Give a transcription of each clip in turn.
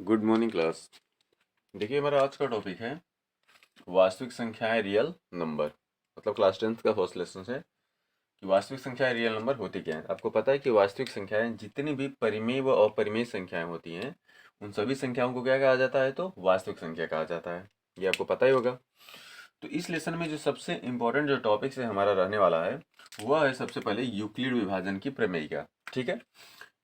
Good morning class. देखिए हमारा आज का टॉपिक है वास्तविक संख्याएं रियल नंबर। मतलब क्लास 10th का फर्स्ट लेसन है कि वास्तविक संख्याएं रियल नंबर होती क्या है। आपको पता है कि वास्तविक संख्याएं जितनी भी परिमेय व अपरिमेय संख्याएं होती हैं उन सभी संख्याओं को क्या कहा जाता है, तो वास्तविक संख्या कहा जाता है। ये आपको पता ही होगा। तो इस लेसन में जो सबसे इम्पोर्टेंट जो टॉपिक से हमारा रहने वाला है वह है सबसे पहले यूक्लिड विभाजन की प्रमेयिका। ठीक है,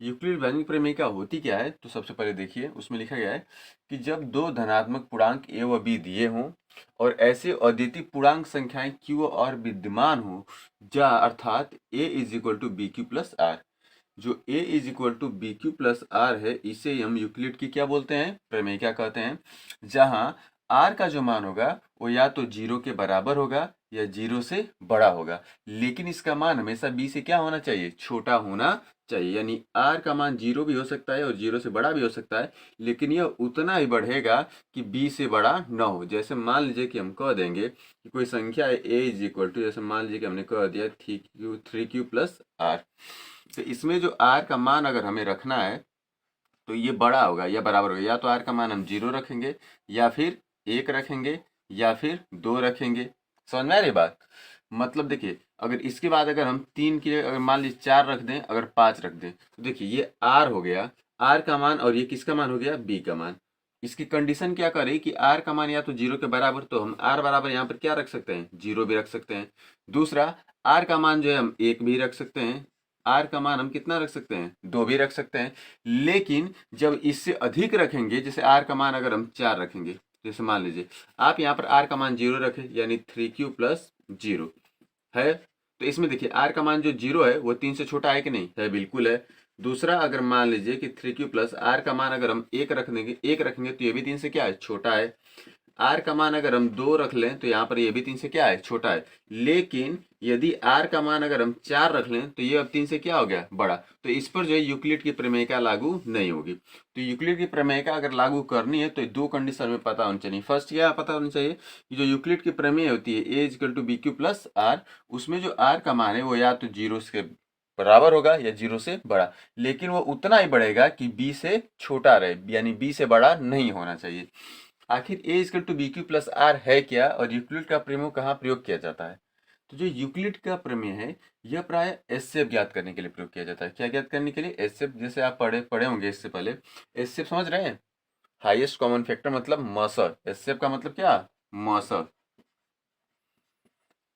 यूक्लिड विभाजन की प्रमेयिका होती क्या है, तो सबसे पहले देखिए उसमें लिखा गया है कि जब दो धनात्मक पूर्णांक ए व बी दिए हों और ऐसे अद्वितीय पूर्णांक संख्याएं क्यू और विद्यमान हो, जा अर्थात A is equal to B Q plus R. जो A is equal to B Q plus R है इसे हम यूक्लिड की क्या बोलते हैं, प्रमेयिका कहते हैं। जहां आर का जो मान होगा वो या तो जीरो के बराबर होगा या जीरो से बड़ा होगा, लेकिन इसका मान हमेशा बी से क्या होना चाहिए, छोटा होना चाहिए। यानी आर का मान जीरो भी हो सकता है और जीरो से बड़ा भी हो सकता है, लेकिन यह उतना ही बढ़ेगा कि बी से बड़ा न हो। जैसे मान लीजिए कि हम कह देंगे कि कोई संख्या है ए इज इक्वल टू, जैसे मान लीजिए कि हमने कह दिया थ्री क्यू प्लस आर। तो इसमें जो आर का मान अगर हमें रखना है तो ये बड़ा होगा या बराबर होगा। या तो आर का मान हम जीरो रखेंगे या फिर एक रखेंगे या फिर दो रखेंगे। समझ में आ रही बात। मतलब देखिए अगर इसके बाद अगर हम तीन की अगर मान लीजिए चार रख दें, अगर पांच रख दें, तो देखिए ये आर हो गया, आर का मान, और ये किसका मान हो गया, बी का मान। इसकी कंडीशन क्या करे कि आर का मान या तो जीरो के बराबर, तो हम आर बराबर यहाँ पर क्या रख सकते हैं, जीरो भी रख सकते हैं। दूसरा, आर का मान जो है हम एक भी रख सकते हैं, आर का मान हम कितना रख सकते हैं, दो भी रख सकते हैं। लेकिन जब इससे अधिक रखेंगे, जैसे आर का मान अगर हम चार रखेंगे, जैसे मान लीजिए आप यहाँ पर आर का मान जीरो रखें, यानी थ्री क्यू प्लस जीरो है, तो इसमें देखिए आर का मान जो जीरो है वो तीन से छोटा है कि नहीं है, बिल्कुल है। दूसरा, अगर मान लीजिए कि थ्री क्यू प्लस आर का मान अगर हम एक रखेंगे तो ये भी तीन से क्या है, छोटा है। आर का मान अगर हम दो रख लें तो यहाँ पर ये भी तीन से क्या है, छोटा है। लेकिन यदि आर का मान अगर हम चार रख लें तो ये अब तीन से क्या हो गया, बड़ा। तो इस पर जो है यूक्लिड की प्रमेयिका लागू नहीं होगी। तो यूक्लिड की प्रमेयिका अगर लागू करनी है तो दो कंडीशन में पता होनी चाहिए। फर्स्ट क्या पता होनी चाहिए कि जो यूक्लिड की प्रमेय होती है A is equal to B Q plus R, उसमें जो आर का मान है वो या तो जीरो से बराबर होगा या जीरो से बड़ा, लेकिन वो उतना ही बढ़ेगा कि बी से छोटा रहे, यानी बी से बड़ा नहीं होना चाहिए। आखिर A is equal to B Q plus R है क्या, और यूक्लिड का प्रमेय कहाँ प्रयोग किया जाता है। तो जो यूक्लिड का प्रमेय है यह प्राय एचसीएफ ज्ञात करने के लिए प्रयोग किया जाता है। क्या ज्ञात करने के लिए, एचसीएफ। जैसे आप पढ़े पढ़े होंगे इससे पहले, एचसीएफ समझ रहे हैं, हाईएस्ट कॉमन फैक्टर मतलब मसर। एचसीएफ का मतलब क्या, मसर।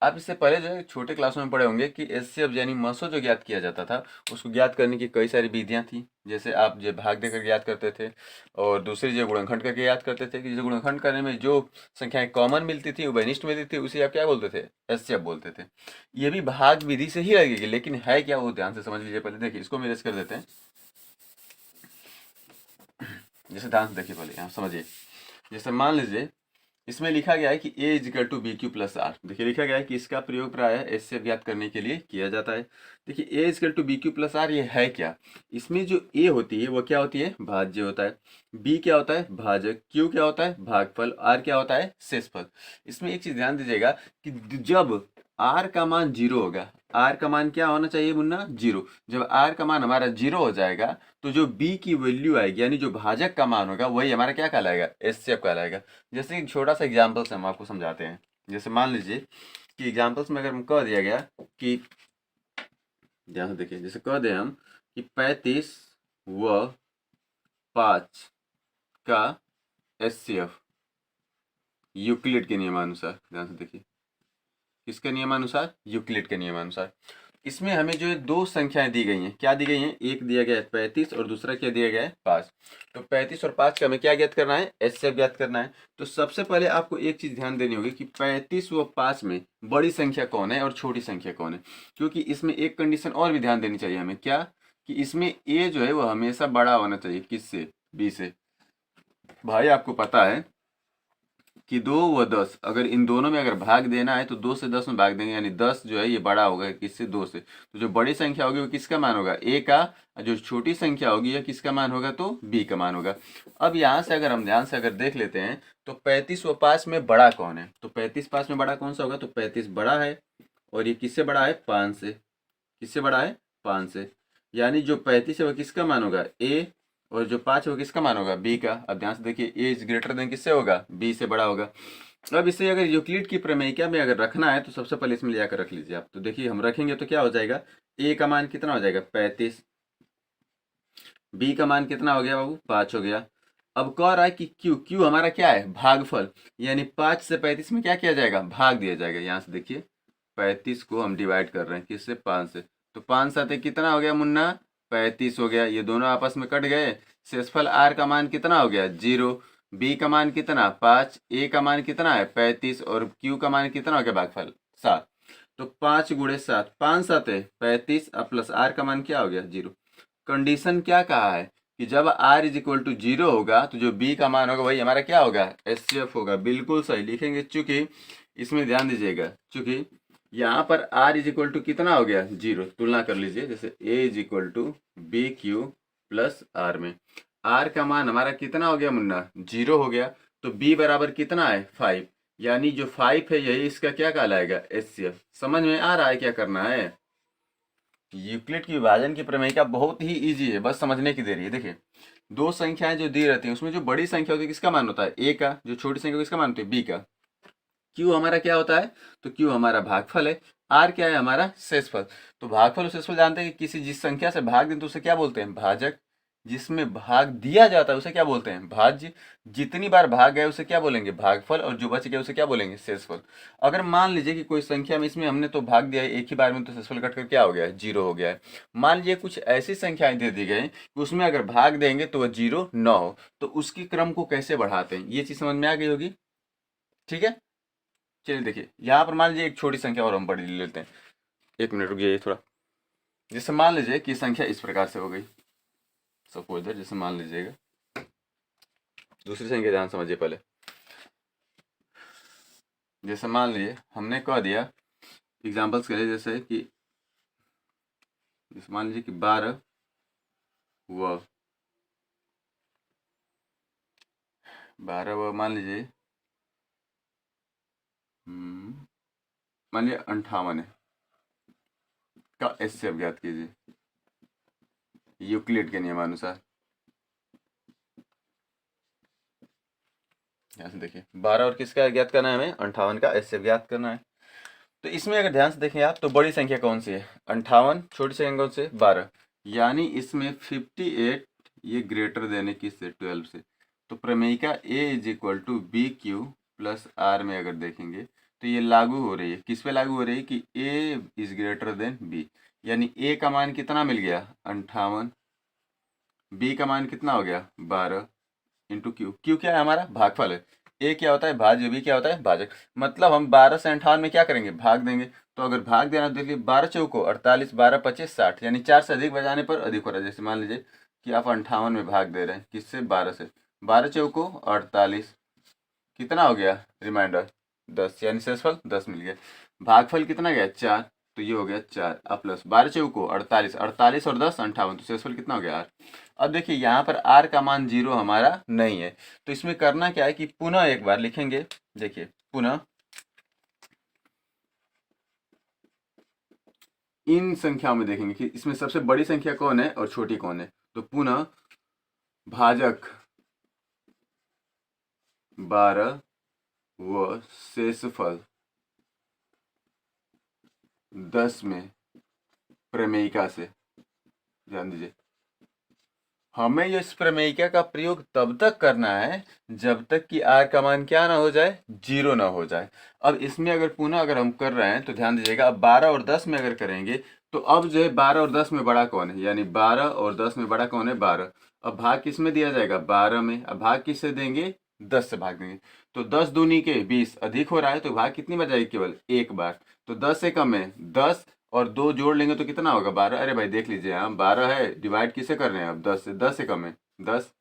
आप इससे पहले जो है छोटे क्लासों में पढ़े होंगे कि एचसीएफ यानी मसो जो ज्ञात किया जाता था, उसको ज्ञात करने की कई सारी विधियां थी। जैसे आप जो भाग देकर ज्ञात करते थे, और दूसरी जो गुणनखंड करके ज्ञात करते थे, कि जो गुणनखंड करने में जो संख्याएं कॉमन मिलती थी, उभयनिष्ठ मिलती थी, उसे आप क्या बोलते थे, एचसीएफ बोलते थे। ये भी भाग विधि से ही लगेगी, लेकिन है क्या वो ध्यान से समझ लीजिए। पहले देखिए इसको हम erase कर देते हैं। जैसे ध्यान से देखिए, पहले यहाँ समझिए। जैसे मान लीजिए इसमें लिखा गया है कि a is equal to B Q plus r. देखिए लिखा गया है कि इसका प्रयोग प्राय एस से ज्ञात करने के लिए किया जाता है। देखिए a is equal to B Q plus r ये है क्या, इसमें जो a होती है वो क्या होती है, भाज्य होता है। b क्या होता है, भाजक। q क्या होता है, भागफल। r क्या होता है, शेषफल। इसमें एक चीज ध्यान दीजिएगा कि जब r का मान जीरो होगा, r का मान क्या होना चाहिए मुन्ना, जीरो। जब r का मान हमारा जीरो हो जाएगा तो जो b की वैल्यू आएगी, यानी जो भाजक का मान होगा, वही हमारा क्या कहलाएगा, एचसीएफ कहलाएगा। जैसे एक छोटा सा एग्जाम्पल से हम आपको समझाते हैं। जैसे मान लीजिए कि एग्जाम्पल्स में अगर हम कह दिया गया कि, ध्यान से देखिए, जैसे कह दें हम कि 35 व 5 का एचसीएफ यूक्लिड के नियमानुसार, ध्यान से देखिए, किसके नियमानुसार, यूक्लिड के नियमानुसार। इसमें हमें जो है दो संख्याएं दी गई हैं। क्या दी गई हैं, एक दिया गया है 35 और दूसरा क्या दिया गया है, 5। तो 35 और 5 का हमें क्या ज्ञात करना है, एचसीएफ ज्ञात करना है। तो सबसे पहले आपको एक चीज ध्यान देनी होगी कि 35 व 5 में बड़ी संख्या कौन है और छोटी संख्या कौन है। क्योंकि इसमें एक कंडीशन और भी ध्यान देनी चाहिए हमें, क्या कि इसमें ए जो है वो हमेशा बड़ा होना चाहिए, किससे, बी से। भाई आपको पता है कि 2 व 10, अगर इन दोनों में अगर भाग देना है तो 2 से 10 में भाग देंगे, यानी 10 जो है ये बड़ा होगा किससे, 2 से। तो जो बड़ी संख्या होगी वो किसका मान होगा, ए का। और जो छोटी संख्या होगी यह किसका मान होगा, तो बी का मान होगा। अब यहाँ से अगर हम ध्यान से अगर देख लेते हैं तो 35 व 5 में बड़ा कौन है, तो 35 5 में बड़ा कौन सा होगा, तो 35 बड़ा है। और ये किससे बड़ा है, 5 से। किससे बड़ा है, 5 से। यानी जो 35 है वह किसका मान होगा, ए। और जो 5 होगा किसका मान होगा, बी का। अब ध्यान से देखिए, ए इज ग्रेटर देन किससे होगा, बी से बड़ा होगा। अब इसे अगर यूक्लिड की प्रमेयिका में अगर रखना है तो सबसे पहले इसमें ले जाकर रख लीजिए आप। तो देखिए हम रखेंगे तो क्या हो जाएगा, ए का मान कितना हो जाएगा 35, बी का मान कितना हो गया बाबू 5 हो गया। अब कह रहा है कि क्यू, क्यू हमारा क्या है, भागफल, यानी 5 से 35 में क्या किया जाएगा, भाग दिया जाएगा। यहाँ से देखिए 35 को हम डिवाइड कर रहे हैं किससे, 5 से। तो 5 साथ कितना हो गया मुन्ना, 35 हो गया। ये दोनों आपस में कट गए। शेषफल आर का मान कितना हो गया 0, बी का मान कितना 5, ए का मान कितना है 35 और क्यू का मान कितना हो गया भागफल 7। तो 5 गुणे 7, 5 सात है 35 प्लस आर का मान क्या हो गया 0। कंडीशन क्या कहा है कि जब r इज इक्वल टू 0 होगा तो जो b का मान होगा वही हमारा क्या होगा, HCF होगा। बिल्कुल सही लिखेंगे, चूंकि इसमें ध्यान दीजिएगा, चूंकि यहाँ पर r इज इक्वल टू कितना हो गया 0। तुलना कर लीजिए, जैसे a is equal to B Q plus r में r का मान हमारा कितना हो गया मुन्ना 0 हो गया। तो b बराबर कितना है 5, यानी जो 5 है यही इसका क्या कहलाएगा, HCF। समझ में आ रहा है क्या करना है। यूक्लिड की विभाजन की प्रमेयिका बहुत ही इजी है, बस समझने की देरी है। देखिए दो संख्याएं जो दी रहती हैं उसमें जो बड़ी संख्या होती है किसका मान होता है, ए का। जो छोटी संख्या किसका मान होती है, बी का। क्यू हमारा क्या होता है, तो क्यू हमारा भागफल है। आर क्या है हमारा शेषफल। तो भागफल और शेषफल जानते हैं कि किसी जिस संख्या से भाग दें तो उसे क्या बोलते हैं, भाजक। जिसमें भाग दिया जाता है उसे क्या बोलते हैं, भाज्य। जितनी बार भाग गए उसे क्या बोलेंगे, भागफल, और जो बच गया उसे क्या बोलेंगे, शेषफल। अगर मान लीजिए कि कोई संख्या में इसमें हमने तो भाग दिया है एक ही बार में, तो शेषफल कटकर क्या हो गया है, 0 हो गया है। मान लीजिए कुछ ऐसी संख्याएं दे दी गई कि उसमें अगर भाग देंगे तो वह 0 न हो, तो उसकी क्रम को कैसे बढ़ाते हैं, ये चीज समझ में आ गई होगी। ठीक है, चलिए देखिए यहाँ पर मान लीजिए एक छोटी संख्या और हम पढ़ लेते हैं। एक मिनट रुकिए थोड़ा। जैसे मान लीजिए कि संख्या इस प्रकार से हो गई, सपोज दैट, जैसे मान लीजिएगा दूसरी संख्या, ध्यान समझिए पहले। जैसे मान लीजिए हमने कह दिया एग्जांपल्स के लिए, जैसे कि मान लीजिए कि 12 व 12 व मान लीजिए मान लीजिए 58 है का HCF ज्ञात कीजिए यूक्लिड के नियमानुसार। यहाँ से देखिए 12 और किसका ज्ञात करना है, हमें 58 का HCF ज्ञात करना है। तो इसमें अगर ध्यान से देखें आप तो बड़ी संख्या कौन सी है 58, छोटी संख्या कौन सी 12, यानी इसमें 58 ये ग्रेटर देने किससे 12 से। तो प्रमेयिका A is equal to B Q plus r में अगर देखेंगे तो ये लागू हो रही है, किस पे लागू हो रही है कि A is greater than B, यानी A का मान कितना मिल गया 58, B का मान कितना हो गया 12 इंटू क्यू। क्यू क्या है हमारा भागफल है, ए क्या होता है भाज्य, बी क्या होता है भाजक। मतलब हम 12 से 58 में क्या करेंगे, भाग देंगे। तो अगर भाग देना तो देखिए 12 चौको 48, 12 25 60, यानी 4 से अधिक बजाने पर अधिक हो रहा है। जैसे मान लीजिए कि आप 58 में भाग दे रहे हैं किससे 12 से, 12 चौको 48, कितना हो गया रिमाइंडर 10, यानी शेषफल 10 मिल गया। भागफल कितना गया 4, तो ये हो गया 4 अब प्लस 12 चौको 48, 48 और 10 58, तो शेषफल कितना हो गया 8। अब देखिए यहाँ पर r का मान 0 हमारा नहीं है, तो इसमें करना क्या है कि पुनः एक बार लिखेंगे। देखिए पुनः इन संख्याओं में देखेंगे कि इसमें सबसे बड़ी संख्या कौन है और छोटी कौन है। तो पुनः भाजक 12 व शेषफल 10 में प्रमेयिका से, ध्यान दीजिए हमें इस प्रमेयिका का प्रयोग तब तक करना है जब तक कि r का मान क्या ना हो जाए, 0 ना हो जाए। अब इसमें अगर पुनः अगर हम कर रहे हैं तो ध्यान दीजिएगा, अब 12 और 10 में अगर करेंगे तो अब जो है 12 और 10 में बड़ा कौन है, यानी 12 और 10 में बड़ा कौन है 12। अब भाग किस में दिया जाएगा 12 में। अब भाग किससे देंगे 10 से भाग देंगे। तो 10 दूनी के 20 अधिक हो रहा है, तो भाग कितनी बार जाएगी केवल एक बार। तो 10 से कम है 10 और 2 जोड़ लेंगे तो कितना होगा 12। अरे भाई देख लीजिए हम 12 है डिवाइड किसे कर रहे हैं अब 10 से, 10 से कम है 10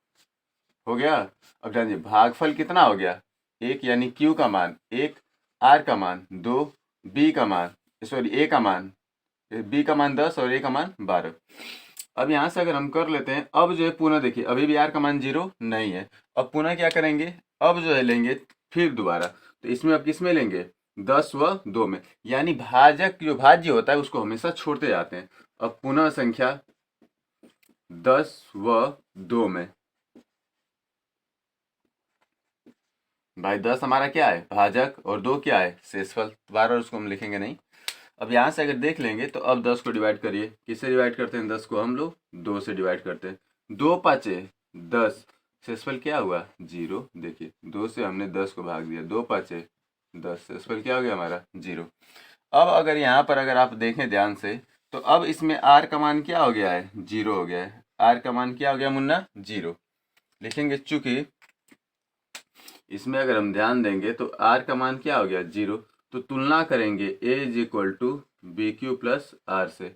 हो गया। अब जानिए भागफल कितना हो गया 1, यानी क्यू का मान 1, आर का मान 2, बी का मान सॉरी ए का मान, बी का मान 10 और ए का मान 12। अब यहाँ से अगर हम कर लेते हैं, अब जो है पुनः देखिए अभी भी आर का मान 0 नहीं है। अब पुनः क्या करेंगे, अब जो है लेंगे फिर दोबारा, तो इसमें अब किस में लेंगे 10 व 2 में, यानी भाजक जो भाज्य होता है उसको हमेशा छोड़ते जाते हैं। अब पुनः संख्या 10 व 2 में। भाई 10 हमारा क्या है, भाजक, और 2 क्या है, शेषफल। बार बार उसको हम लिखेंगे नहीं। अब यहाँ से अगर देख लेंगे तो अब 10 को डिवाइड करिए, किससे डिवाइड करते हैं 10 को हम लोग, 2 से डिवाइड करते हैं। 2 पाँचे 10, शेषफल क्या हुआ, 0। देखिए 2 से हमने 10 को भाग दिया, 2 पाँचे 10, शेषफल क्या हो गया हमारा, 0। अब अगर यहाँ पर अगर आप देखें ध्यान से, तो अब इसमें आर का मान क्या हो गया है, 0 हो गया है। आर का मान क्या हो गया मुन्ना, 0 लिखेंगे। चूंकि इसमें अगर हम ध्यान देंगे तो आर का मान क्या हो गया, 0। तो तुलना करेंगे A is equal to B Q plus R से।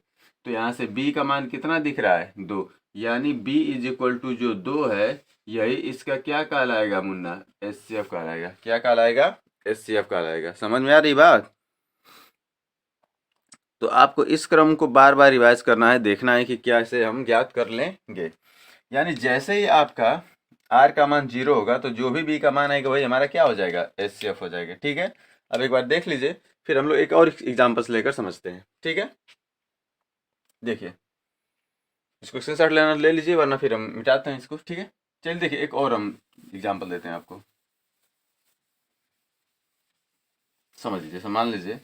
तो यहाँ से बी का मान कितना दिख रहा है, 2, यानी बी इज इक्वल टू जो 2 है, यही इसका क्या कहलाएगा मुन्ना, एच सी एफ कहलाएगा। क्या कहलाएगा, एच सी एफ कहलाएगा। समझ में आ रही बात। तो आपको इस क्रम को बार बार रिवाइज करना है, देखना है कि क्या इसे हम ज्ञात कर लेंगे। यानी जैसे ही आपका आर का मान 0 होगा तो जो भी बी का मान आएगा वही हमारा क्या हो जाएगा, एच सी एफ हो जाएगा। ठीक है, अब एक बार देख लीजिए, फिर हम लोग एक और एग्जाम्पल्स लेकर समझते हैं। ठीक है, देखिए इसको स्क्रीनशॉट लेना ले लीजिए, वरना फिर हम मिटाते हैं इसको। ठीक है, चलिए देखिए एक और हम एग्जाम्पल देते हैं आपको, समझ लीजिए। मान लीजिए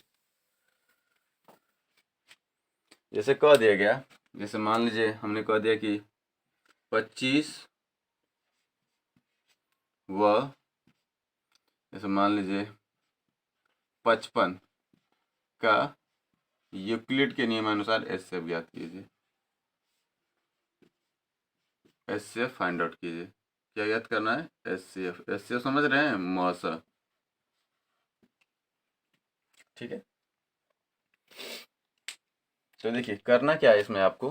जैसे कह दिया गया, जैसे मान लीजिए हमने कह दिया कि 25 व जैसे मान लीजिए 55 का यूक्लिड के नियमानुसार एच सी एफ ज्ञात कीजिए। H C F find out कीजिए। क्या ज्ञात करना है, H C F. H C F समझ रहे हैं, मौसा। ठीक है, तो देखिए करना क्या है इसमें आपको,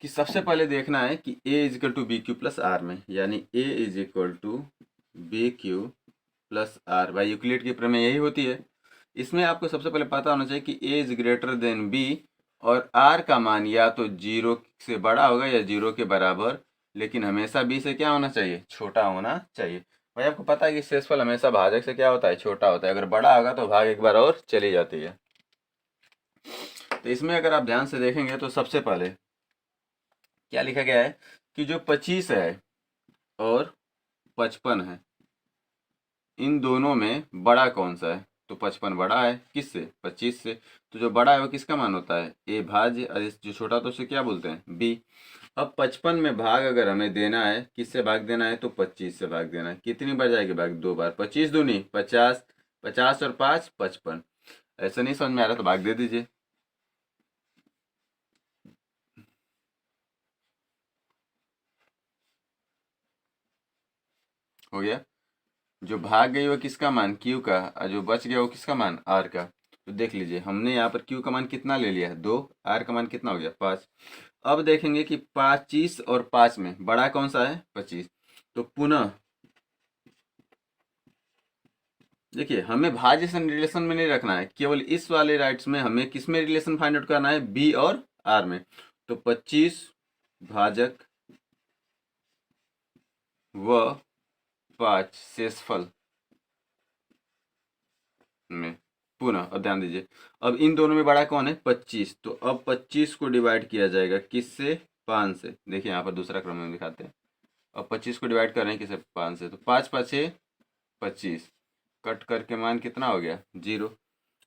कि सबसे पहले देखना है कि a is equal to B Q plus r में, यानी a is equal to B Q plus r. भाई यूक्लिड की प्रमेय यही होती है। इसमें आपको सबसे पहले पता होना चाहिए कि a is greater than b, और r का मान या तो 0 से बड़ा होगा या 0 के बराबर, लेकिन हमेशा b से क्या होना चाहिए, छोटा होना चाहिए। भाई आपको पता है कि शेषफल हमेशा भाजक से क्या होता है, छोटा होता है। अगर बड़ा होगा तो भाग एक बार और चली जाती है। तो इसमें अगर आप ध्यान से देखेंगे तो सबसे पहले क्या लिखा गया है कि जो 25 है और 55 है, इन दोनों में बड़ा कौन सा है, तो 55 बड़ा है किससे, 25 से। तो जो बड़ा है वो किसका मान होता है, ए भाज्य, और जो छोटा तो उसे क्या बोलते हैं, बी। अब 55 में भाग अगर हमें देना है, किससे भाग देना है, तो 25 से भाग देना है। कितनी बार जाएगी भाग, 2 बार। 25 दूनी 50, 50 और 5 55। ऐसा नहीं समझ में आ रहा तो भाग दे दीजिए। हो गया। जो भाग गई वो किसका मान, क्यू का, और जो बच गया वो किसका मान, आर का। तो देख लीजिए हमने यहाँ पर क्यू का मान कितना ले लिया है, 2। आर का मान कितना हो गया, 5। अब देखेंगे कि 25 और 5 में बड़ा कौन सा है, 25। तो पुनः देखिए हमें भाज्य से रिलेशन में नहीं रखना है, केवल इस वाले राइट्स में हमें किस में रिलेशन फाइंड आउट करना है, बी और आर में। तो 25 भाजक व 5 शेषफल में पुनः। अब ध्यान दीजिए, अब इन दोनों में बड़ा कौन है, 25। तो अब 25 को डिवाइड किया जाएगा किससे, 5 से। देखिए यहाँ पर दूसरा क्रम में दिखाते हैं। अब 25 को डिवाइड कर रहे हैं किससे, 5 से। तो 5 5 25, कट करके मान कितना हो गया, 0।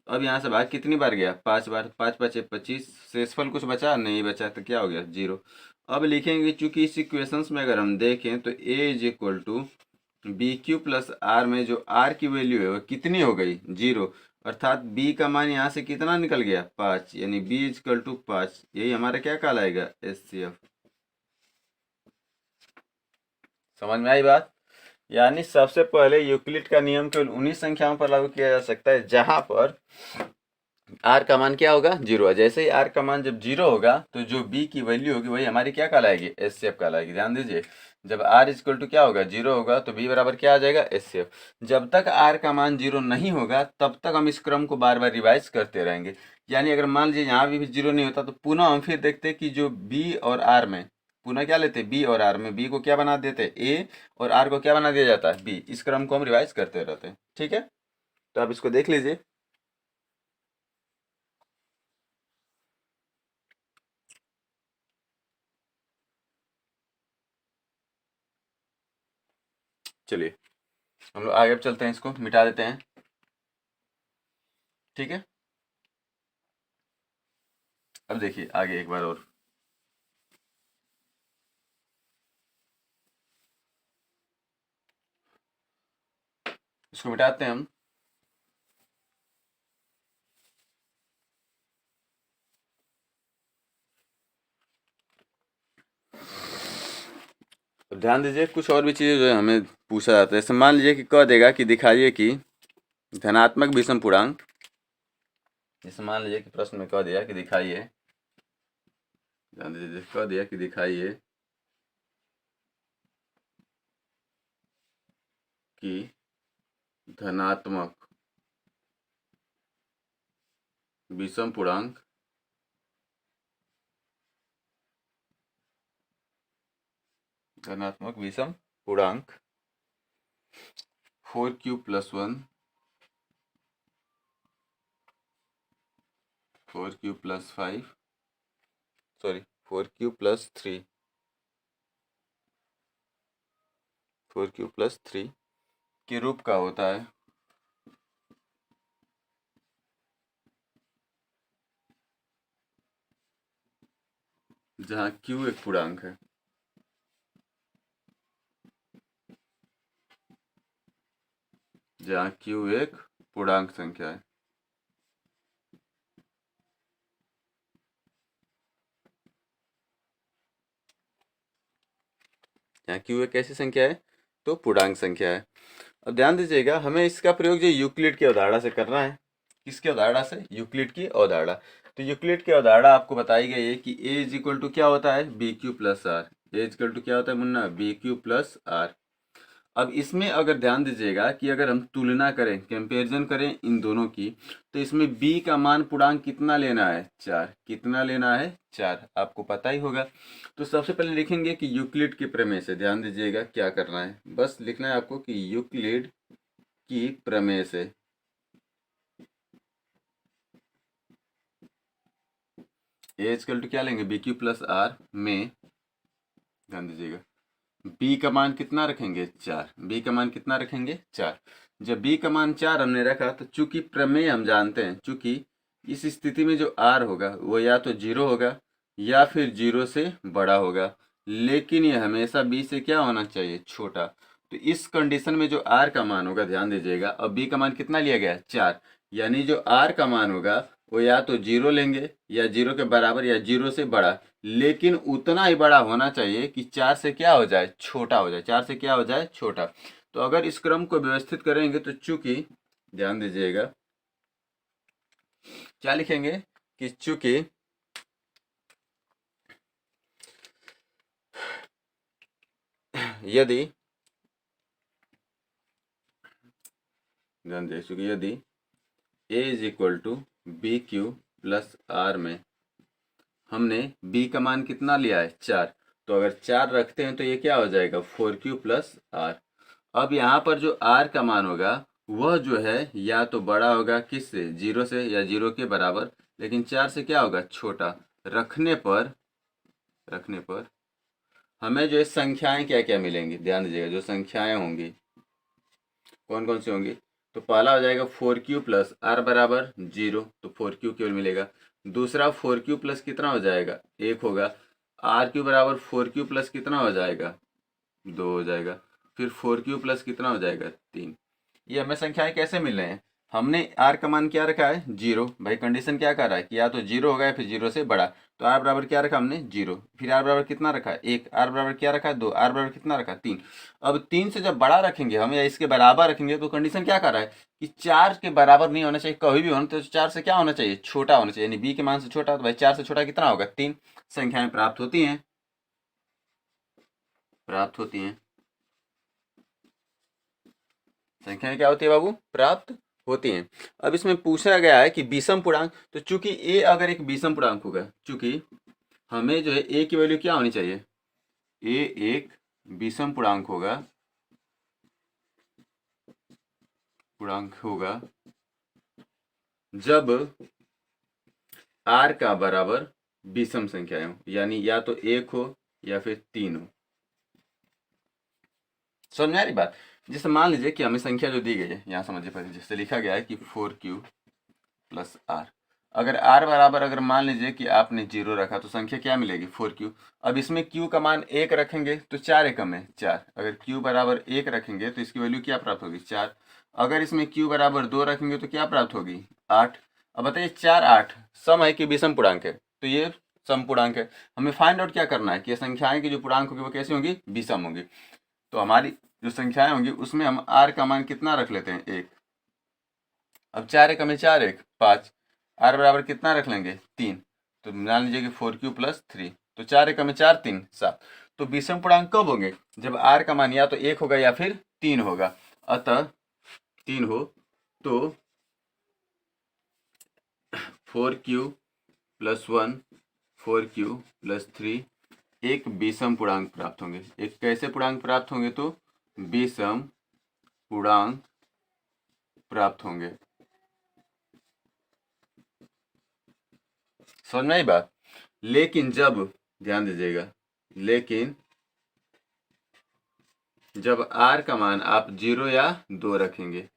अब यहाँ से भाग कितनी बार गया, 5 बार। 5 5 25, शेषफल कुछ बचा नहीं, बचा तो क्या हो गया, 0। अब लिखेंगे, चूंकि इस इक्वेशंस में अगर हम देखें तो a is equal to B Q plus r में जो आर की वैल्यू है वो कितनी हो गई, 0। अर्थात बी का मान यहाँ से कितना निकल गया, 5, यानी बी इज इक्वल टू 5। यही हमारा क्या कहलाएगा, एच सी एफ। समझ में आई बात। यानी सबसे पहले यूक्लिड का नियम केवल उन्हीं संख्याओं पर लागू किया जा सकता है जहां पर आर का मान क्या होगा, 0 है। जैसे ही आर का मान जब 0 होगा तो जो बी की वैल्यू होगी वही हमारी क्या कहलाएगी, एच सी एफ कहलाएगी। ध्यान दीजिए, जब आर इक्वल टू क्या होगा, 0 होगा, तो बी बराबर क्या आ जाएगा, एच सी एफ। जब तक आर का मान 0 नहीं होगा तब तक हम इस क्रम को बार बार रिवाइज करते रहेंगे। यानी अगर मान लीजिए यहाँ भी 0 नहीं होता तो पुनः हम फिर देखते कि जो बी और आर में पुनः क्या लेते, बी और आर में बी को क्या बना देते, ए, और आर को क्या बना दिया जाता है, बी। इस क्रम को हम रिवाइज करते रहते हैं। ठीक है, तो आप इसको देख लीजिए। चलिए हम लोग आगे चलते हैं, इसको मिटा देते हैं। ठीक है, अब देखिए आगे एक बार और। इसको मिटाते हैं हम। तो ध्यान दीजिए, कुछ और भी चीज़ें जो है हमें पूछा जाता है। जैसे मान लीजिए कि कह देगा कि दिखाइए कि धनात्मक विषम पूर्णांक, जैसे मान लीजिए कि प्रश्न में कह दिया कि दिखाइए, ध्यान दीजिए कह दिया कि दिखाइए कि धनात्मक विषम पूर्णांक धनात्मक विषम पूर्णांक 4q+1 4q+5 sorry 4q+3 4q+3 के रूप का होता है, जहाँ q एक पूर्णांक है। जहाँ q एक पूर्णांक संख्या है। यहाँ q एक कैसी संख्या है, तो पूर्णांक संख्या है। अब ध्यान दीजिएगा, हमें इसका प्रयोग जो यूक्लिड की अवधारणा से करना है। किसकी अवधारणा से? यूक्लिड की अवधारणा। तो यूक्लिड की अवधारणा आपको बताई गई है कि a इज इक्वल टू क्या होता है, b Q plus r. A is equal to क्या होता है Munna, b Q plus r. अब इसमें अगर ध्यान दीजिएगा कि अगर हम तुलना करें, कंपैरिजन करें इन दोनों की, तो इसमें b का मान पूर्णांक कितना लेना है, 4। कितना लेना है, 4, आपको पता ही होगा। तो सबसे पहले लिखेंगे कि यूक्लिड के प्रमेय से, ध्यान दीजिएगा क्या करना है, बस लिखना है आपको कि यूक्लिड की प्रमेय से ए इक्वल टू क्या लेंगे, बी क्यू प्लस आर में, ध्यान दीजिएगा b का मान कितना रखेंगे, 4। b का मान कितना रखेंगे, 4। जब b का मान 4 हमने रखा, तो चूंकि प्रमेय हम जानते हैं, चूंकि इस स्थिति में जो r होगा वो या तो 0 होगा या फिर 0 से बड़ा होगा, लेकिन ये हमेशा b से क्या होना चाहिए, छोटा। तो इस कंडीशन में जो r का मान होगा, ध्यान दीजिएगा, अब b का मान कितना लिया गया, 4, यानी जो r का मान होगा वो या तो 0 लेंगे या 0 के बराबर या 0 से बड़ा, लेकिन उतना ही बड़ा होना चाहिए कि 4 से क्या हो जाए, छोटा हो जाए। 4 से क्या हो जाए, छोटा। तो अगर इस क्रम को व्यवस्थित करेंगे तो चूंकि, ध्यान दीजिएगा क्या लिखेंगे कि चूंकि यदि, ध्यान दीजिए, चूंकि यदि a is equal to B Q plus r में हमने b का मान कितना लिया है, 4, तो अगर 4 रखते हैं तो ये क्या हो जाएगा, 4q प्लस आर। अब यहाँ पर जो r का मान होगा वह जो है या तो बड़ा होगा किससे, 0 से, या 0 के बराबर, लेकिन 4 से क्या होगा, छोटा। रखने पर हमें जो है संख्याएं क्या क्या मिलेंगी, ध्यान दीजिएगा, जो संख्याएं होंगी कौन कौन सी होंगी, तो पहला हो जाएगा 4q प्लस आर बराबर 0, तो 4q केवल मिलेगा। दूसरा 4q प्लस कितना हो जाएगा, 1 होगा। आर क्यू बराबर 4q प्लस कितना हो जाएगा, 2 हो जाएगा। फिर 4q प्लस कितना हो जाएगा, 3। ये हमें संख्याएं कैसे मिल रहे हैं, हमने r का मान क्या रखा है, 0। भाई कंडीशन क्या कर रहा है कि या तो 0 होगा या फिर 0 से बड़ा, तो r बराबर क्या रखा हमने, 0। फिर r बराबर कितना रखा है, 1। r बराबर क्या रखा है, 2। r बराबर कितना रखा, 3। अब 3 से जब बड़ा रखेंगे हम या इसके बराबर रखेंगे, तो कंडीशन क्या कर रहा है कि 4 के बराबर नहीं होना चाहिए, कभी भी होना तो 4 से क्या होना चाहिए, छोटा होना चाहिए, यानी b के मान से छोटा। तो भाई 4 से छोटा कितना होगा, 3। संख्याएं प्राप्त होती हैं, संख्याएं क्या होती है बाबू, प्राप्त होती हैं। अब इसमें पूछा गया है कि विषम पूर्णांक, तो चूंकि a अगर एक विषम पूर्णांक होगा, चूंकि हमें जो है a की वैल्यू क्या होनी चाहिए, a एक विषम पूर्णांक होगा जब r का बराबर विषम संख्याएं हो, यानी या तो 1 हो या फिर 3 हो। समझ में आ रही बात। जैसे मान लीजिए कि हमें संख्या जो दी गई है, यहाँ समझिए पहले, जैसे लिखा गया है कि 4q प्लस आर। अगर आर बराबर, अगर मान लीजिए कि आपने 0 रखा तो संख्या क्या मिलेगी, 4q। अब इसमें q का मान 1 रखेंगे तो 4 एकम है 4। अगर q बराबर 1 रखेंगे तो इसकी वैल्यू क्या प्राप्त होगी, 4। अगर इसमें q बराबर 2 रखेंगे तो क्या प्राप्त होगी, 8। अब बताइए 4 8 सम है कि विषम पूर्णांक है, तो ये सम पूर्णांक है। हमें फाइंड आउट क्या करना है कि संख्याएं की जो पूर्णांक होगी वो कैसी होंगी, विषम होंगी। तो हमारी जो संख्याएं होंगी उसमें हम r का मान कितना रख लेते हैं, 1। अब 4 एकम है 4 1 5, आर बराबर कितना रख लेंगे, 3। तो मान लीजिए कि 4q प्लस 3, तो 4 एकम है 4 3 7। तो विषम पूर्णांक कब होंगे, जब आर का मान या तो 1 होगा या फिर 3 होगा। अतः 3 हो तो 4q प्लस 1 4q प्लस 3 एक विषम पूर्णांक प्राप्त होंगे। एक कैसे पूर्णांक प्राप्त होंगे, तो विषम पूर्णांक प्राप्त होंगे। समझ में आई बात। लेकिन जब, ध्यान दीजिएगा, लेकिन जब r का मान आप 0 या 2 रखेंगे,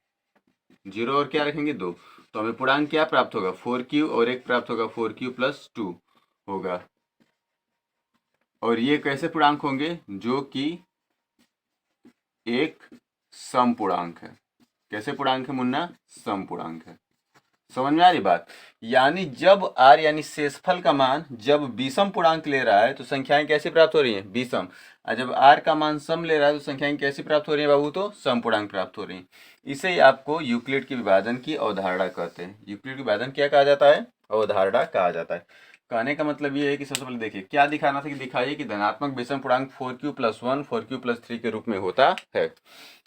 0 और क्या रखेंगे, 2, तो हमें पूर्णांक क्या प्राप्त होगा, 4q, और एक प्राप्त होगा 4q प्लस 2 होगा। और ये कैसे पूर्णांक होंगे, जो कि एक सम पूर्णांक है। कैसे पूर्णांक है मुन्ना, सम पूर्णांक है। समझ में आ रही बात। यानी जब r यानी शेषफल का मान जब विषम पूर्णांक ले रहा है तो संख्याएं कैसी प्राप्त हो रही हैं, विषम। और जब r का मान सम ले रहा है तो संख्याएं कैसी प्राप्त हो रही हैं बाबू, तो सम पूर्णांक प्राप्त हो रही हैं। इसे ही आपको यूक्लिड के विभाजन की अवधारणा कहते हैं। यूक्लिड के विभाजन क्या कहा जाता है, अवधारणा कहा जाता है। कहने का मतलब ये है कि सबसे पहले देखिए क्या दिखाना था, कि दिखाइए कि धनात्मक विषम पूर्णांक 4q प्लस 1 4q प्लस 3 के रूप में होता है।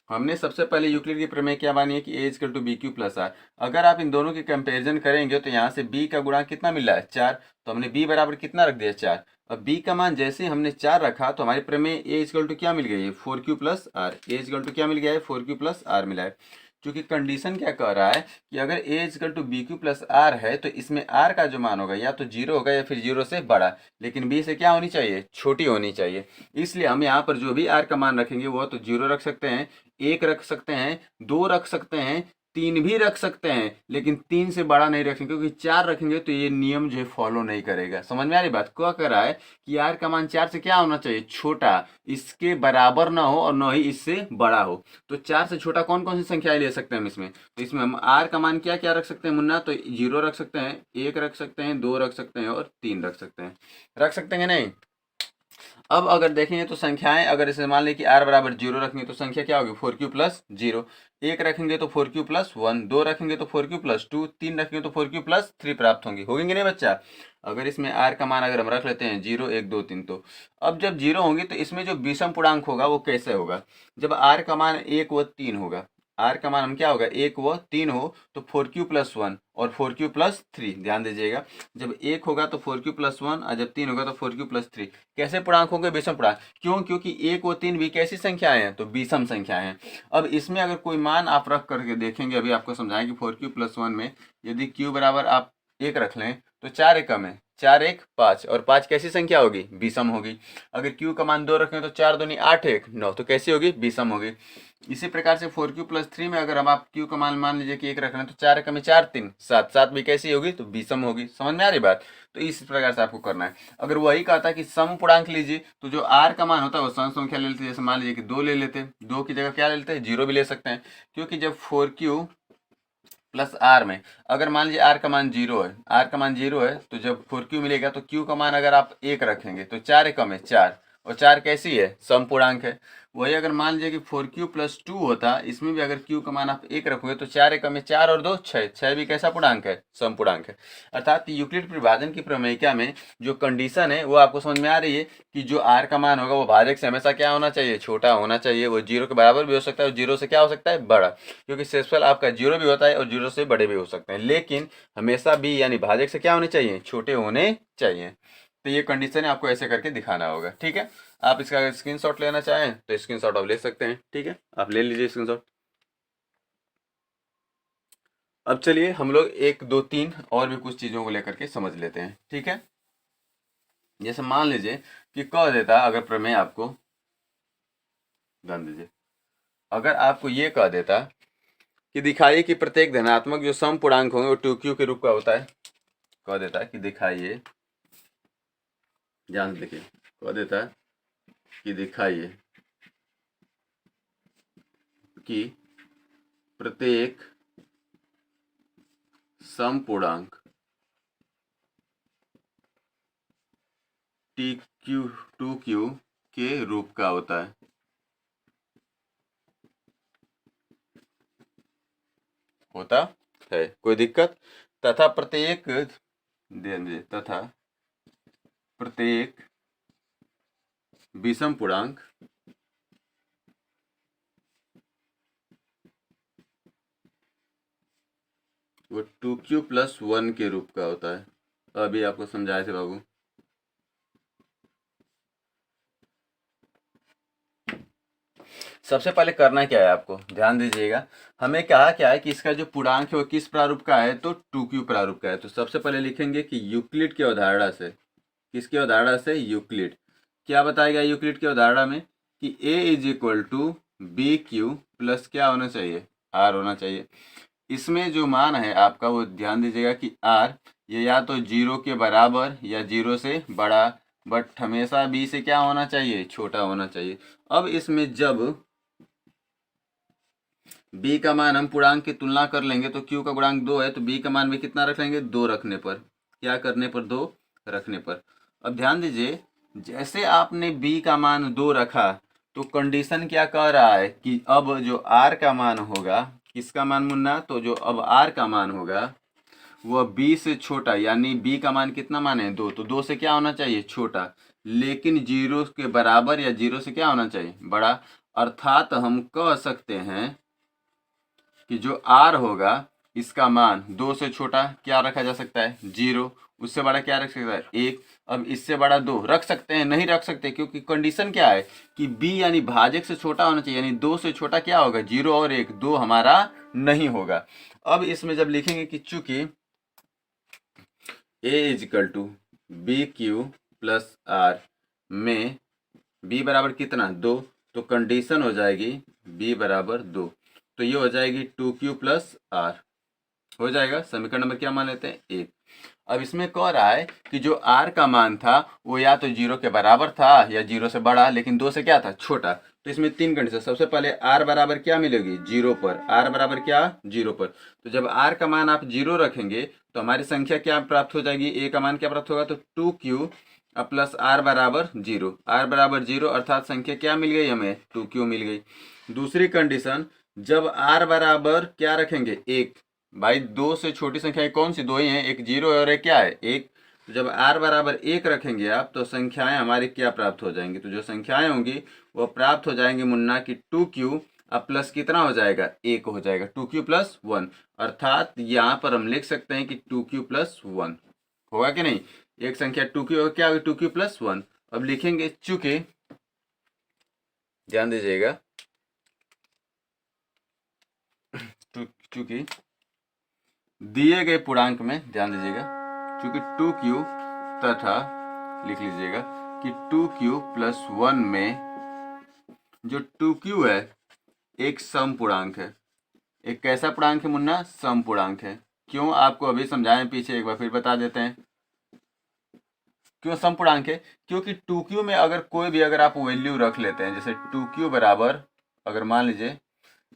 हमने सबसे पहले यूक्लिड की प्रमेय क्या मानी है कि A equal to B Q plus R. अगर आप इन दोनों की कंपैरिजन करेंगे तो यहाँ से b का गुणांक कितना मिल रहा है, 4। तो हमने b बराबर कितना रख दिया, 4। अब b का मान जैसे हमने 4 रखा तो हमारी प्रमेय ए इक्वल टू क्या मिल गई है, 4q plus r. A equal to क्या मिल गया है, 4q प्लस आर मिला है। क्योंकि कंडीशन क्या कह रहा है कि अगर A equal to B Q plus R है तो इसमें आर का जो मान होगा या तो 0 होगा या फिर 0 से बड़ा, लेकिन b से क्या होनी चाहिए, छोटी होनी चाहिए। इसलिए हम यहाँ पर जो भी आर का मान रखेंगे वो तो 0 रख सकते हैं, 1 रख सकते हैं, 2 रख सकते हैं, 3 भी रख सकते हैं, लेकिन 3 से बड़ा नहीं रखेंगे, क्योंकि 4 रखेंगे तो ये नियम जो है फॉलो नहीं करेगा। समझ में आ रही बात। क्या कर रहा है कि आर का मान 4 से क्या होना चाहिए, छोटा, इसके बराबर ना हो और न ही इससे बड़ा हो। तो 4 से छोटा कौन कौन सी संख्याएं ले सकते हैं हम इसमें, तो इसमें हम आर का मान क्या क्या रख सकते हैं मुन्ना, तो 0 रख सकते हैं, 1 रख सकते हैं, 2 रख सकते हैं और 3 रख सकते हैं। रख सकते हैं नहीं। अब अगर देखेंगे तो संख्याएं, अगर इसे मान लें कि r बराबर 0 रखेंगे तो संख्या क्या होगी, 4q प्लस 0। 1 रखेंगे तो 4q प्लस 1, 2 रखेंगे तो 4q प्लस 2, 3 रखेंगे तो 4q प्लस 3 प्राप्त होंगी। होंगे नहीं बच्चा। अगर इसमें r का मान अगर हम रख लेते हैं 0 1 2 3, तो अब जब 0 होंगे तो इसमें जो विषम पूर्णांक होगा वो कैसे होगा, जब r का मान 1 व 3 होगा। r का मान हम क्या होगा, 1 व 3 हो तो 4q प्लस 1 और 4q प्लस 3। ध्यान दीजिएगा, जब 1 होगा तो 4q प्लस 1 और जब 3 होगा तो 4q प्लस 3। कैसे पूर्णांक होंगे, विषम पूर्णांक। क्यों, क्योंकि 1 व 3 भी कैसी संख्याएं हैं, तो विषम संख्याएं हैं। अब इसमें अगर कोई मान आप रख करके देखेंगे, अभी आपको समझाएंगे 4q प्लस 1 में यदि q बराबर आप 1 रख लें तो 4 एकम है 4 1 5, और 5 कैसी संख्या होगी, विषम होगी। अगर q का मान 2 रखें तो 4 दूनी 8 1 9, तो कैसी होगी, विषम होगी। इसी प्रकार से 4q प्लस 3 में अगर हम आप q का मान लीजिए कि 1 रख रहे हैं तो 4 एकम है 4 3 7, 7 भी कैसी होगी, तो विषम होगी। समझ में आ रही बात। तो इस प्रकार से आपको करना है। अगर वही कहता है कि सम पूर्णांक लीजिए तो जो r का मान होता है वो सम संख्या ले लेते हैं। जैसे मान लीजिए कि 2 ले लेते हैं, 2 की जगह क्या ले लेते हैं, 0 भी ले सकते हैं। क्योंकि जब 4q प्लस आर में अगर मान लीजिए आर का मान 0 है, आर का मान 0 है, तो जब 4q मिलेगा तो q का मान अगर आप 1 रखेंगे तो 4 एकम है 4, और 4 कैसी है, सम पूर्णांक है। वही अगर मान लीजिए कि 4q प्लस 2 होता, इसमें भी अगर q का मान आप 1 रखोगे तो 4 एकम में 4 और 2 6, 6 भी कैसा पूर्णांक है, सम पूर्णांक है। अर्थात यूक्लिड विभाजन की प्रमेयिका में जो कंडीशन है वो आपको समझ में आ रही है कि जो r का मान होगा वो भाजक से हमेशा क्या होना चाहिए, छोटा होना चाहिए। वो 0 के बराबर भी हो सकता है और 0 से क्या हो सकता है, बड़ा। क्योंकि शेषफल आपका 0 भी होता है और 0 से बड़े भी हो सकते हैं, लेकिन हमेशा भी यानी भाजक से क्या होने चाहिए, छोटे होने चाहिए। तो ये कंडीशन है, आपको ऐसे करके दिखाना होगा। ठीक है, आप इसका स्क्रीनशॉट लेना चाहें तो स्क्रीनशॉट आप ले सकते हैं। ठीक है, आप ले लीजिए स्क्रीनशॉट। अब चलिए हम लोग 1 2 3 और भी कुछ चीज़ों को लेकर के समझ लेते हैं। ठीक है, जैसे मान लीजिए कि कह देता अगर प्रमेय आपको, ध्यान दीजिए, अगर आपको ये कह देता कि दिखाइए कि प्रत्येक धनात्मक जो सम पूर्णांक होंगे वो 2q के रूप का होता है, कह देता कि दिखाइए, ध्यान से देखिए, कह देता कि दिखाइए कि प्रत्येक सम पूर्णांक टू क्यू के रूप का होता है। होता है, कोई दिक्कत? तथा प्रत्येक विषम पूर्णांक वो 2q+1 के रूप का होता है। अभी आपको समझाए थे बाबू। सबसे पहले करना क्या है, आपको ध्यान दीजिएगा, हमें कहा क्या है कि इसका जो पूर्णांक है वो किस प्रारूप का है, तो 2q प्रारूप का है। तो सबसे पहले लिखेंगे कि यूक्लिड की अवधारणा से, किसकी अवधारणा से, यूक्लिड। क्या बताया गया यूक्लिड की अवधारणा में कि a=bq प्लस क्या होना चाहिए, r होना चाहिए। इसमें जो मान है आपका वो ध्यान दीजिएगा कि r ये या तो 0 के बराबर या 0 से बड़ा, बट हमेशा b से क्या होना चाहिए, छोटा होना चाहिए। अब इसमें जब b का मान हम पूर्णांक की तुलना कर लेंगे तो q का गुणांक 2 है, तो b का मान भी कितना रख लेंगे, 2 रखने पर, क्या करने पर, 2 रखने पर। अब ध्यान दीजिए, जैसे आपने b का मान 2 रखा तो कंडीशन क्या कह रहा है कि अब जो r का मान होगा, किसका मान मुन्ना, तो जो अब r का मान होगा वह b से छोटा, यानी b का मान कितना मान है, 2, तो 2 से क्या होना चाहिए, छोटा, लेकिन 0 के बराबर या 0 से क्या होना चाहिए, बड़ा। अर्थात हम कह सकते हैं कि जो r होगा इसका मान 2 से छोटा क्या रखा जा सकता है, 0, उससे बड़ा क्या रख सकता है, 1। अब इससे बड़ा 2 रख सकते हैं, नहीं रख सकते, क्योंकि कंडीशन क्या है कि b यानी भाजक से छोटा होना चाहिए, यानी 2 से छोटा क्या होगा, 0 और 1, 2 हमारा नहीं होगा। अब इसमें जब लिखेंगे कि चूंकि a=bq+r में b बराबर कितना, 2, तो कंडीशन हो जाएगी b बराबर 2, तो ये हो जाएगी 2q+r, हो जाएगा। समीकरण नंबर क्या मान लेते हैं, 1। अब इसमें कह रहा है कि जो r का मान था वो या तो 0 के बराबर था या 0 से बड़ा, लेकिन 2 से क्या था, छोटा। तो इसमें 3 कंडीशन, सबसे पहले r बराबर क्या मिलेगी, 0 पर, r बराबर क्या, 0 पर। तो जब r का मान आप 0 रखेंगे तो हमारी संख्या क्या प्राप्त हो जाएगी, a का मान क्या प्राप्त होगा, तो 2q प्लस r बराबर 0, r बराबर 0 अर्थात संख्या क्या मिल गई हमें, 2q मिल गई। दूसरी कंडीशन, जब r बराबर क्या रखेंगे, 1, भाई 2 से छोटी संख्या कौन सी, 2 ही है, एक 0 और एक क्या है, 1। तो जब r बराबर 1 रखेंगे आप तो संख्याएं हमारी क्या प्राप्त हो जाएंगी, तो जो संख्याएं होंगी वो प्राप्त हो जाएंगी मुन्ना की 2q अब प्लस कितना हो जाएगा, 1 हो जाएगा, 2q+1, अर्थात यहाँ पर हम लिख सकते हैं कि 2q+1 होगा कि नहीं। एक संख्या 2q क्या होगी, 2q+1। अब लिखेंगे चूंकि, ध्यान दीजिएगा, चूंकि दिए गए पूर्णांक में, ध्यान दीजिएगा, चूंकि 2q तथा लिख लीजिएगा कि 2q+1 में जो 2q है एक सम पूर्णांक है। एक कैसा पूर्णांक है मुन्ना, सम पूर्णांक है। क्यों, आपको अभी समझाएं, पीछे एक बार फिर बता देते हैं क्यों सम पूर्णांक है। क्योंकि 2q में अगर कोई भी अगर आप वैल्यू रख लेते हैं, जैसे 2q बराबर, अगर मान लीजिए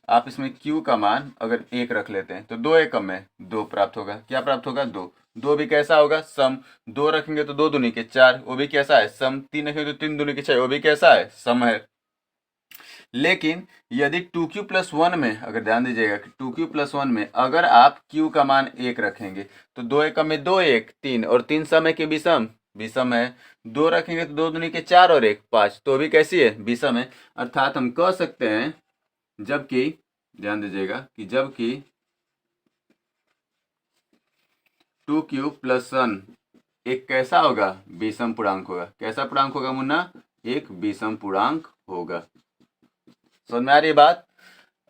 आप इसमें q का मान अगर 1 रख लेते हैं तो 2 एकम में 2 प्राप्त होगा, क्या प्राप्त होगा, 2। 2 भी कैसा होगा, सम। 2 रखेंगे तो 2 दूनी के 4, वो भी कैसा है, सम। 3 रखेंगे तो 3 दूनी के 6, वो भी कैसा है, सम है। लेकिन यदि 2q+1 में, अगर ध्यान दीजिएगा कि 2q+1 में अगर आप q का मान 1 रखेंगे तो 2 एकम में 2, 1, 3, और 3 सम है कि विषम, विषम है। 2 रखेंगे तो 2 दूनी के 4 और 1, 5, तो भी कैसी है, विषम है। अर्थात हम कह सकते हैं, जबकि ध्यान दीजिएगा कि जबकि 2q+1 एक कैसा होगा, विषम पूर्णांक होगा। कैसा पूर्णांक होगा मुन्ना, एक विषम पूर्णांक होगा। समझ में आ रही है बात।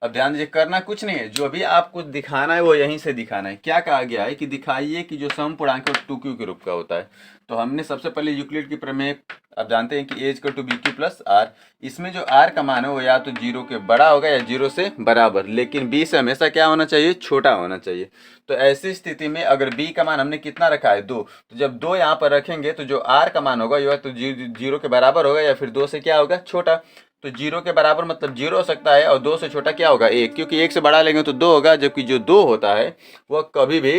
अब ध्यान दीजिए, करना कुछ नहीं है, जो भी आपको दिखाना है वो यहीं से दिखाना है। क्या कहा गया है कि दिखाइए कि जो सम पूर्णांक है 2q के रूप का होता है। तो हमने सबसे पहले यूक्लिड की प्रमेय आप जानते हैं कि A equal to B Q plus R, इसमें जो आर का मान है वो या तो जीरो के बड़ा होगा या जीरो से बराबर, लेकिन बी से हमेशा क्या होना चाहिए, छोटा होना चाहिए। तो ऐसी स्थिति में अगर बी का मान हमने कितना रखा है, 2, तो जब 2 यहाँ पर रखेंगे तो जो आर का मान होगा या तो जीरो के बराबर होगा या फिर 2 से क्या होगा, छोटा। तो जीरो के बराबर मतलब जीरो हो सकता है और 2 से छोटा क्या होगा, 1, क्योंकि 1 से बड़ा लेंगे तो 2 होगा, जबकि जो 2 होता है वह कभी भी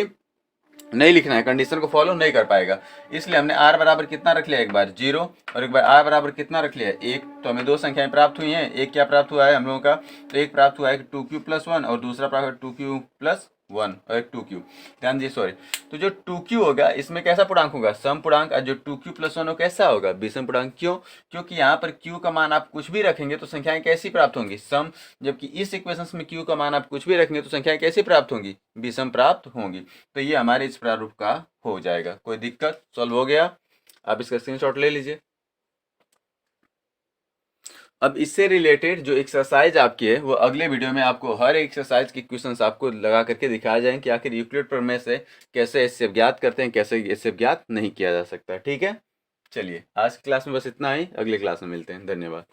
नहीं लिखना है, कंडीशन को फॉलो नहीं कर पाएगा। इसलिए हमने आर बराबर कितना रख लिया, एक बार 0 और एक बार आर बराबर कितना रख लिया, 1। तो हमें दो संख्याएं प्राप्त हुई हैं। एक क्या प्राप्त हुआ है हम लोगों का, तो एक प्राप्त हुआ है 2q प्लस 1 और दूसरा प्राप्त हुआ 2q प्लस 1 और एक 2q। ध्यान दीजिए, सॉरी, तो जो 2q होगा इसमें कैसा पूर्णांक होगा, सम पूर्णांक, और जो 2q प्लस 1 कैसा होगा, विषम पूर्णांक। क्यों, क्योंकि यहाँ पर q का मान आप कुछ भी रखेंगे तो संख्याएं कैसी प्राप्त होंगी, सम, जबकि इस इक्वेशन में q का मान आप कुछ भी रखेंगे तो संख्याएं कैसी प्राप्त होंगी, विषम प्राप्त होंगी। तो ये हमारे इस प्रारूप का हो जाएगा। कोई दिक्कत, सॉल्व हो गया, आप इसका स्क्रीनशॉट ले लीजिए। अब इससे रिलेटेड जो एक्सरसाइज आपकी है वो अगले वीडियो में आपको हर एक्सरसाइज की क्वेश्चंस आपको लगा करके दिखाया जाएंगे कि आखिर यूक्लिड प्रमेय से कैसे इससे ज्ञात करते हैं, कैसे इससे ज्ञात नहीं किया जा सकता। ठीक है, चलिए आज की क्लास में बस इतना ही, अगले क्लास में मिलते हैं, धन्यवाद।